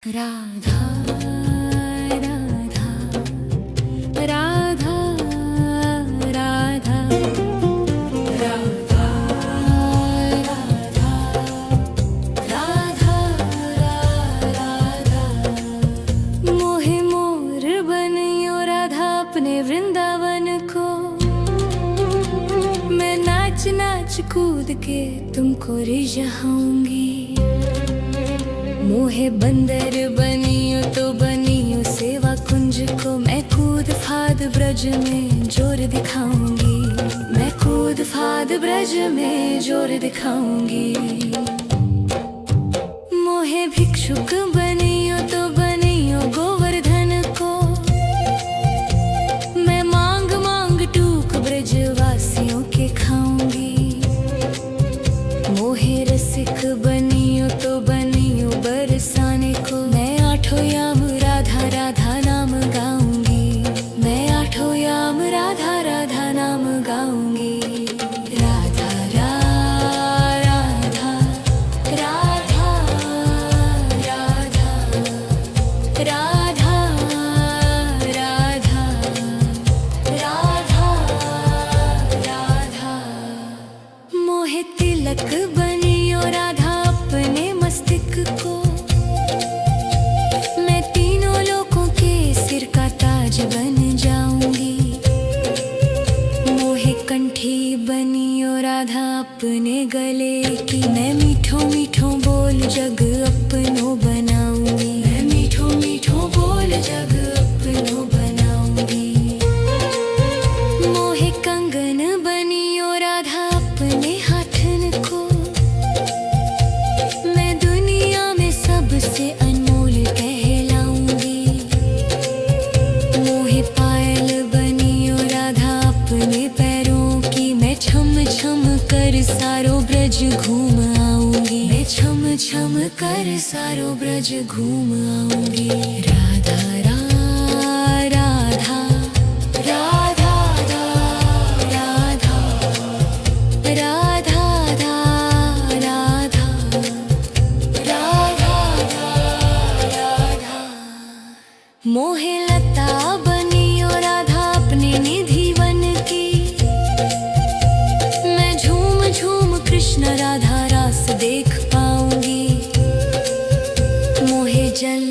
राधा राधा राधा राधा राधा राधा राधा मोहे मोर बनियो राधा अपने वृंदावन को। मैं नाच नाच कूद के तुमको रिझाऊंगी। मोहे बंदर बनियो तो बनियो सेवा कुंज को। मैं कूद फाद ब्रज में जोर दिखाऊंगी। मैं कूद फाद ब्रज में जोर दिखाऊंगी। मोहे भिक्षुक बनियो तो बनियो गोवर्धन को। मैं मांग मांग टूक ब्रजवासियों के खाऊंगी। मोहे रसिक बनियो तो बनियो बरसाने को। मैं आठों याम राधा राधा नाम गाऊंगी। मैं आठों याम राधा राधा नाम गाऊंगी। राधा राधा राधा राधा राधा राधा राधा राधा मोहे तिलक बनियो राधा अपने मस्तिष्क को। मैं तीनों लोगों के सिर का ताज बन जाऊंगी। मोहे कंठी बनियो राधा अपने गले की। मैं मीठो मीठो बोल जग अपनो बनाऊंगी। मैं मीठो मीठो बोल जग अपनो बनाऊंगी। मोहे कंगन बनियो राधा अपने हाथन को। मैं दुनिया में सबसे अनमोल कहलाऊंगी। मोहे पायल बनियो राधा अपने पैरों की। मैं छम छम कर सारो ब्रज घूम आऊंगी। मैं छम छम कर सारो ब्रज घूम आऊंगी। राधा राधा राधा राधा राधा राधा राधा राधा मोहे लता बनियो राधा अपने निधि वन की। मैं झूम झूम कृष्ण राधा रास देख पाऊंगी। मोहे जल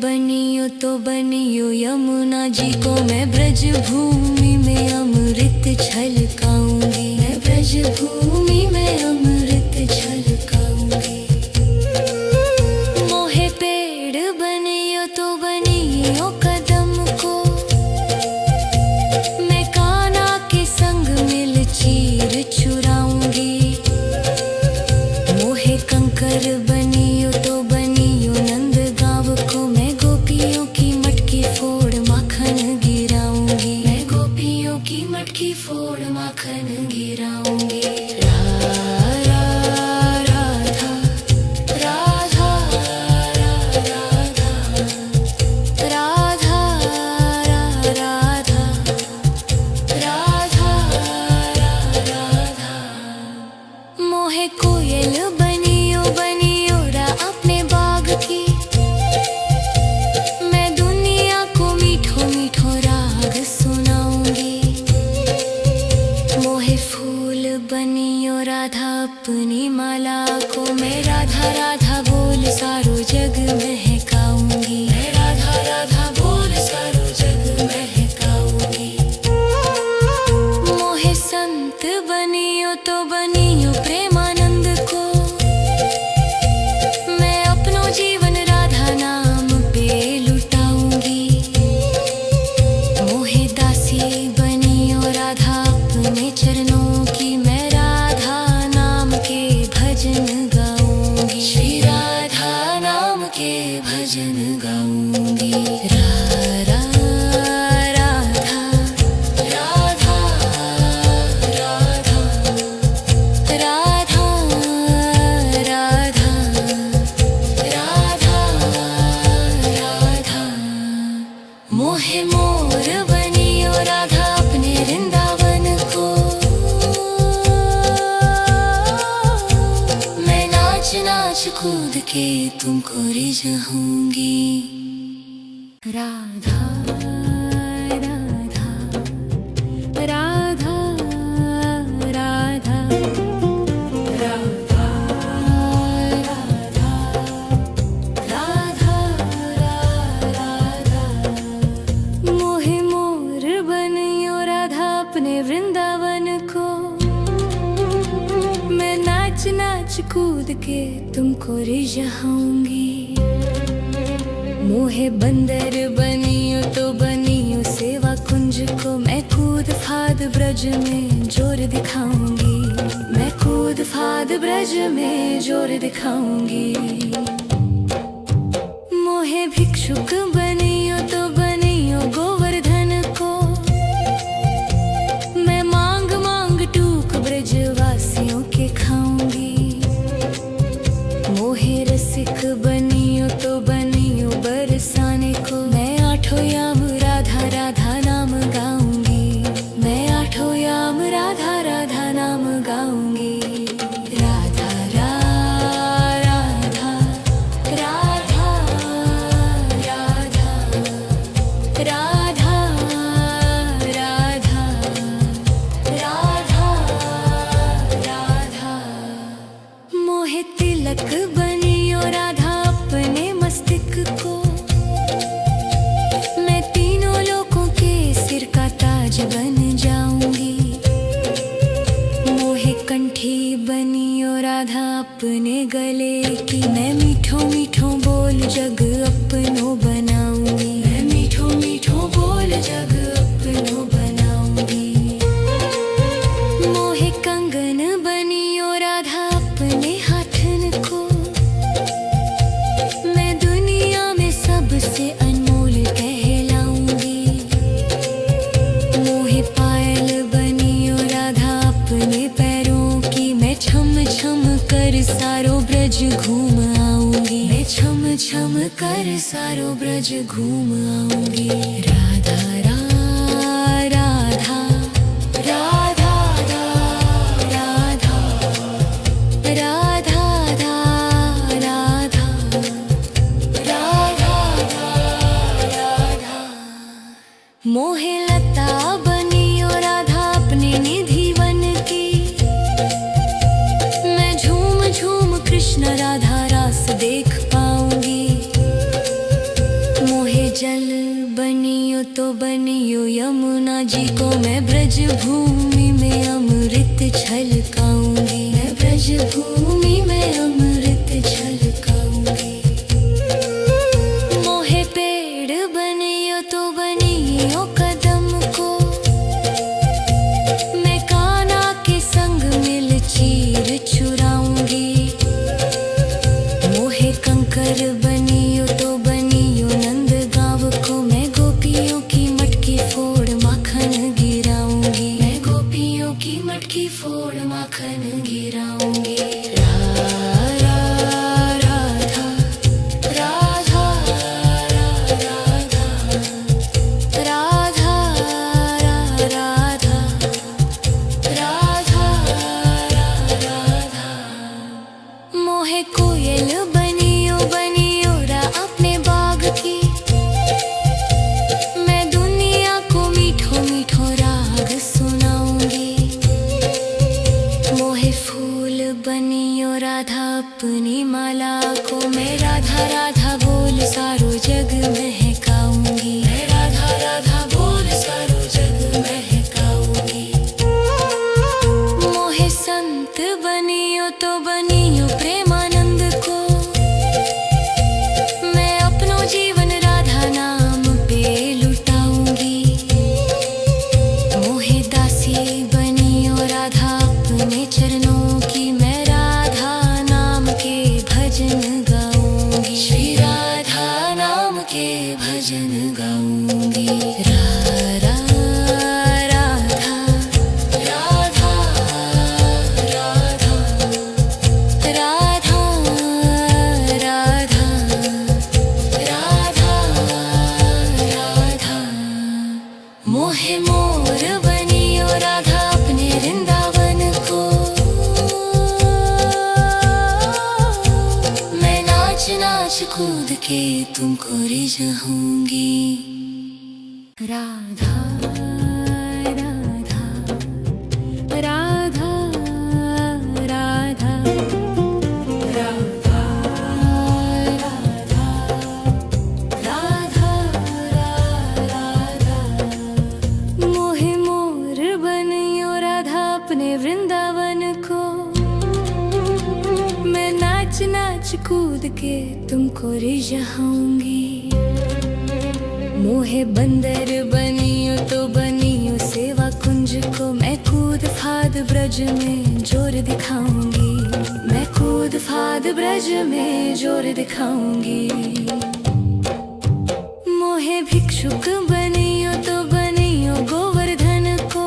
बनियो तो बनियो यमुना जी को। मैं ब्रज भूमि में अमृत छलकाऊंगी। मैं ब्रज भूमि में अमृत छलकाऊंगी। मोहे पेड़ बनियो तो बनियो कदम को। मैं कान्हा के संग मिल चीर चुराऊंगी। मोहे कंकर बनियो तो बनियो नंद गाँव को। मैं गोपियों की मटकी फोड़ माखन गिराऊंगी। मैं गोपियों की मटकी फोड़ माखन गिराऊंगी। राधा राधा राधा राधा राधा राधा राधा मोहे कोयल बनियो बनियो रा अपने बाग की। मैं दुनिया को मीठो मीठो राग सुनाऊंगी। मोहे फूल बनियो राधा अपनी माला को। मैं राधा राधा बोल सारो जग महकाऊंगी। मैं राधा राधा बोल सारो जग महकाऊंगी। मोहे संत बनियो तो बनियो प्रेमानंद को। मैं अपनो जीवन राधा नाम पे लुटाऊंगी। मोहे दासी बनियो राधा अपने चरणों की। मैं राधा नाम के भजन गाऊंगी। श्री राधा नाम के भजन गाऊंगी। राधा राधा राधा राधा राधा राधा राधा मोहे मोर बनियो राधा अपने वृंदावन को। मैं नाच नाच कूद के तुमको रिझाऊंगी। राधा राधा राधा राधा राधा राधा राधा राधा। मोहे मोर बनियो राधा अपने वृंदावन को, मैं नाच नाच कूद के तुमको रिझाऊंगी। मोहे बंदर बनियो तो बनियो सेवा कुंज को, मैं कूद फाद ब्रज में जोर दिखाऊंगी। मैं कूद फाद ब्रज में जोर दिखाऊंगी। मोहे भिक्षुक बनियो तो बनियो गोवर्धन को, मैं मांग मांग टूक ब्रज वासियों के खाऊंगी। मोहे रसिक बनियो तो बनियो बरसाने को, मैं आठों याम राधा राधा नाम गाऊंगी। मैं आठों याम राधा राधा नाम गाऊंगी। राधा राधा राधा राधा राधा राधा राधा राधा। मोहे तिलक बनियो राधा अपने मस्तिष्क को, मैं तीनों लोगों के सिर का ताज बन जाऊंगी। मोहे कंठी बनियो राधा अपने गले की, मैं मीठो मीठो बोल जग अपनो बनाऊंगी। मैं मीठो मीठो बोल जग अपनो बनाऊंगी। मोहे कंगन बनियो राधा अपने हाथन को, मैं दुनिया में सबसे अनमोल कहलाऊंगी। मोहे पायल बनियो राधा अपने पैरों की, मैं छम छम कर सारो ब्रज घूम आऊंगी। मैं छम छम कर सारो ब्रज घूम आऊंगी। राधा राधा राधा राधा राधा राधा राधा राधा। मोहे लता बनियो राधा अपने निधि वन की, मैं झूम झूम कृष्ण राधा रास देख पाऊंगी। मोहे जल बनियो तो बनियो यमुना जी को, मैं ब्रज भूमि में अमृत छलकाऊंगी। मैं ब्रज भूमि में अमृत छलकाऊंगी। मोहे पेड़ बनियो तो बनियो कदम को, मैं कान्हा के संग मिल चीर चुराऊंगी। मोहे कंकर बनियो तो बनियो नंद गाँव को, मैं गोपियों की मटकी फोड़ माखन गिराऊंगी। मैं गोपियों की मटकी फोड़ माखन गिराऊंगी। राधा राधा राधा राधा राधा राधा। मोहे कोयल बनियो बनियो रा अपने बाग की, मैं दुनिया को मीठो मीठो राग सुनाऊंगी। मोहे फूल बनियो राधा अपनी माला को, मैं राधा राधा बोल सारो जग महकाऊंगी। मैं राधा राधा बोल सारो जग महकाऊंगी। मोहे संत बनियो तो बनियो प्रेमानंद को, मैं अपनो जीवन राधा नाम पे लुटाऊंगी। मोहे दासी बनियो राधा अपने चरणों की, मैं राधा नाम के भजन गाऊंगी। श्री राधा नाम के भजन गाऊंगी। राधा राधा राधा राधा राधा राधा राधा। मोहे मोर बनियो राधा अपने वृंदावन को, मैं नाच तुमको रिझाऊंगी। राधा राधा राधा राधा राधा राधा राधा मोहे मोर बनियो राधा अपने वृंदावन को। मैं नाच नाच कूद के तुमको रिझाऊंगी। मोहे बंदर बनियो तो बनियो सेवा कुंज को। मैं कूद फाद ब्रज में जोर दिखाऊंगी। मैं कूद फाद ब्रज में जोर दिखाऊंगी। मोहे भिक्षुक बनियो तो बनियो गोवर्धन को।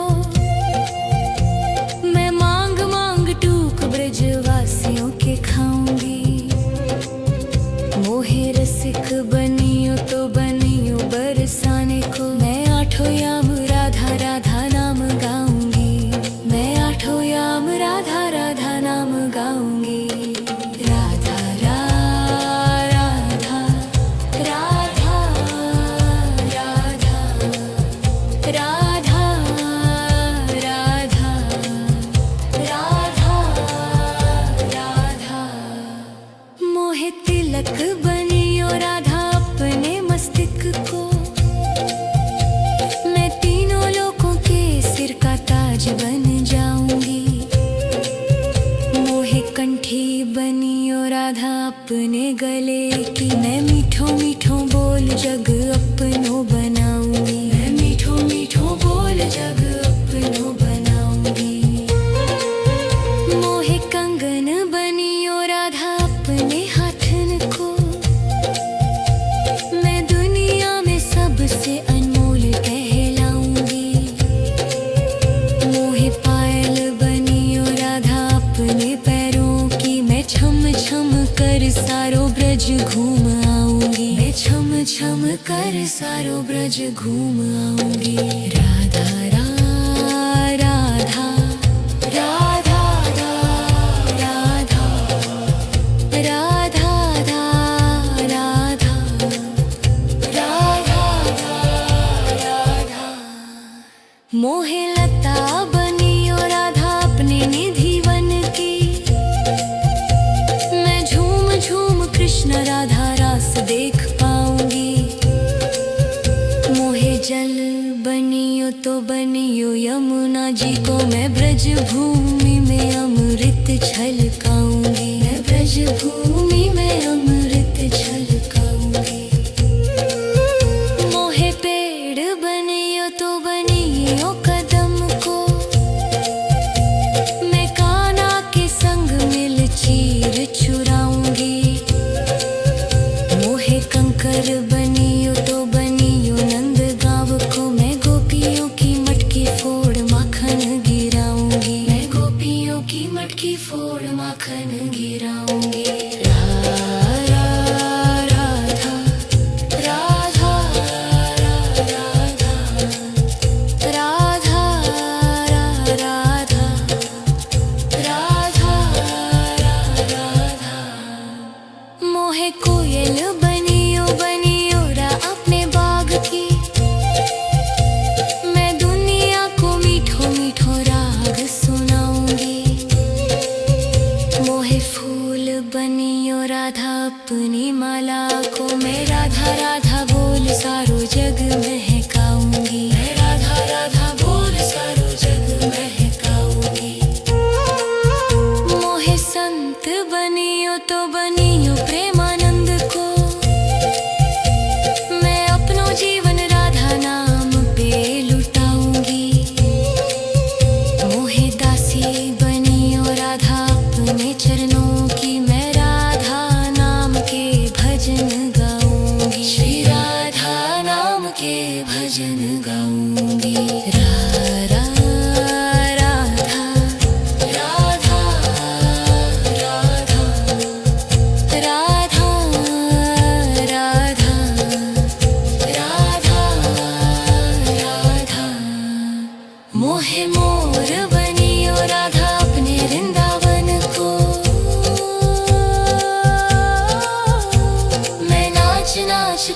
मैं मांग मांग टूक ब्रजवासियों के खाऊंगी। मोहे रसिक बनियो तो बनियो बरसाने को। मैं आठों याम राधा राधा नाम गाऊंगी। मैं आठों याम राधा राधा नाम गाऊंगी। राधा राधा राधा राधा राधा राधा राधा राधा मोहे तिलक बनियो राधा अपने मस्तक को। मैं तीनों लोगों के सिर का ताज बन जाऊंगी। मोहे कंठी बनियो राधा अपने गले की। मैं मीठो मीठो बोल जग अपनो बनाऊंगी। मैं मीठो मीठो बोल जग अपनो बनाऊंगी। मोहे कंगन बनियो राधा अपने हाथन को। मैं दुनिया में सबसे अनमोल कहलाऊंगी। मोहे पायल बनियो राधा अपने पैरों की। मैं छम छम कर सारो ब्रज घूम आऊंगी। मैं छम छम कर सारो ब्रज घूम आऊंगी। राधा राधा राधा राधा राधा राधा राधा राधा मोहे लता बनियो राधा अपने निधि वन की। मैं झूम झूम कृष्ण राधा रास देख पाऊंगी। मोहे जल बनियो तो बनियो यमुना जी को। मैं ब्रज भूमि में अमृत छलकाऊंगी। मैं ब्रज भूमि में अमृत छलकाऊंगी। मोहे पेड़ बनियो तो बनियो कदम को। मैं कान्हा के संग मिल चीर चुराऊंगी। मोहे कंकर बनियो तो बनियो नंद गाँव को। मैं गोपियों की मटकी फोड़ माखन गिराऊंगी। मैं गोपियों की मटकी फोड़ माखन गिराऊंगी। राधा राधा राधा राधा राधा राधा राधा राधा मोहे कोयल बनियो बनियो रा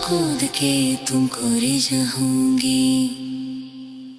कूद के तुमको रिझाऊंगी।